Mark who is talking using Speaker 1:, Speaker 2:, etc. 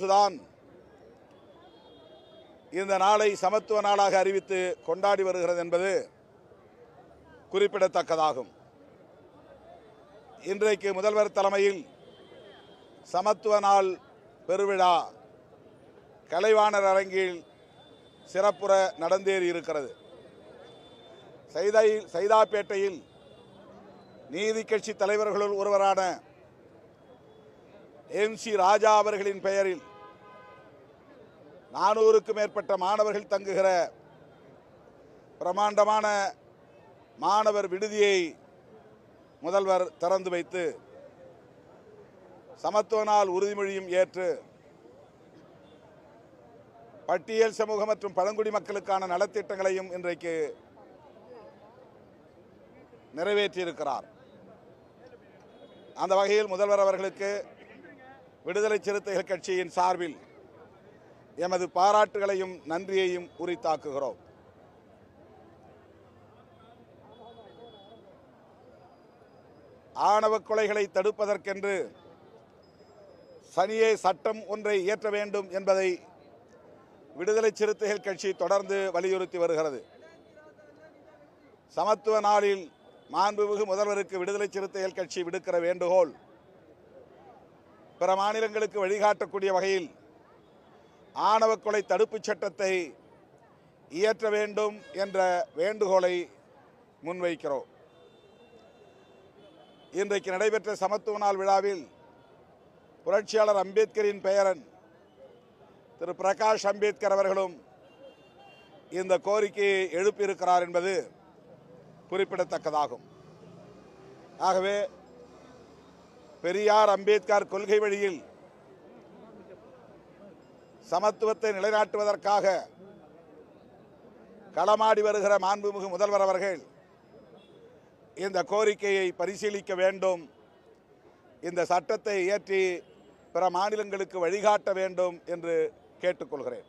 Speaker 1: தான் இந்த நாளை சமத்துவ நாளாக அறிவித்து கொண்டாடி வருகிறது என்பது குறிப்பிடத்தக்கதாகும். இன்றைக்கு முதல்வர் தலைமையில் சமத்துவ நாள் பெருவிழா கலைவாணர் அரங்கில் சிறப்புற நடந்தேறி இருக்கிறது. சைதாப்பேட்டையில் நீதி கட்சி தலைவர்களுள் ஒருவரான MC ராஜா அவர்களின் பெயரில் 400க்கும் மேற்பட்ட மாணவர்கள் தங்குகிற பிரமாண்டமான மாணவர் விடுதியை முதல்வர் திறந்து வைத்து சமத்துவ நாள் உறுதிமொழியும் ஏற்று பட்டியல் சமூக மற்றும் பழங்குடி மக்களுக்கான நலத்திட்டங்களையும் இன்றைக்கு நிறைவேற்றியிருக்கிறார். அந்த வகையில் முதல்வர் அவர்களுக்கு விடுதலை சிறுத்தைகள் கட்சியின் சார்பில் எமது பாராட்டுகளையும் நன்றியையும் உரித்தாக்குகிறோம். ஆணவ கொலைகளை தடுப்பதற்கென்று சனியே சட்டம் ஒன்றை இயற்ற வேண்டும் என்பதை விடுதலை சிறுத்தைகள் கட்சி தொடர்ந்து வலியுறுத்தி வருகிறது. சமத்துவ நாளில் மாண்புமிகு முதல்வருக்கு விடுதலை சிறுத்தைகள் கட்சி விடுக்கிற வேண்டுகோள் பிற மாநிலங்களுக்கு வழிகாட்டக்கூடிய வகையில் ஆணவ கொலை தடுப்புச் சட்டத்தை இயற்ற வேண்டும் என்ற வேண்டுகோளை முன்வைக்கிறோம். இன்றைக்கு நடைபெற்ற சமத்துவ நாள் விழாவில் புரட்சியாளர் அம்பேத்கரின் பெயரன் திரு பிரகாஷ் அம்பேத்கர் அவர்களும் இந்த கோரிக்கையை எழுப்பியிருக்கிறார் என்பது குறிப்பிடத்தக்கதாகும். ஆகவே பெரியார் அம்பேத்கர் கொள்கை வழியில் சமத்துவத்தை நிலைநாட்டுவதற்காக களமாடி வருகிற மாண்புமிகு முதல்வர் அவர்கள் இந்த கோரிக்கையை பரிசீலிக்க வேண்டும், இந்த சட்டத்தை இயற்றி பிற மாநிலங்களுக்கு வழிகாட்ட வேண்டும் என்று கேட்டுக்கொள்கிறேன்.